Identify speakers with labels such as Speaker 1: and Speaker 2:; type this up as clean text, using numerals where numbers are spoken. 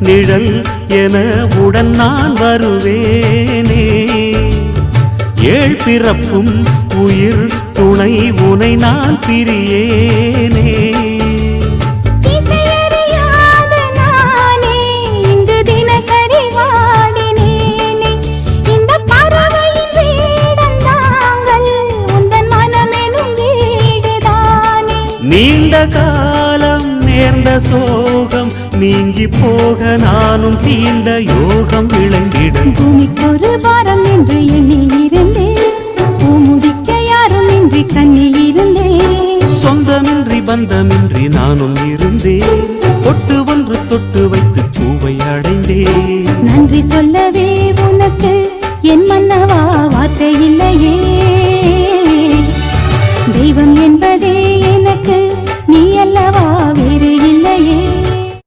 Speaker 1: நிழல் என உடன் நான் வருவேனே. ஏழ் பிறப்பும் உயிர் துணை உனை நான் பிரியேனே. நீண்ட காலம் நேர்ந்த சோகம் நீங்கி போக நானும் தீண்ட யோகம் விளங்கிடும்.
Speaker 2: பூமிக்கொரு வாரம் என்று எண்ணி இருந்தேன், பூமுதிக்க யாரும் இன்றி கண்ணி இருந்தேன்.
Speaker 1: சொந்தமின்றி பந்தமின்றி நானும் இருந்தேன்.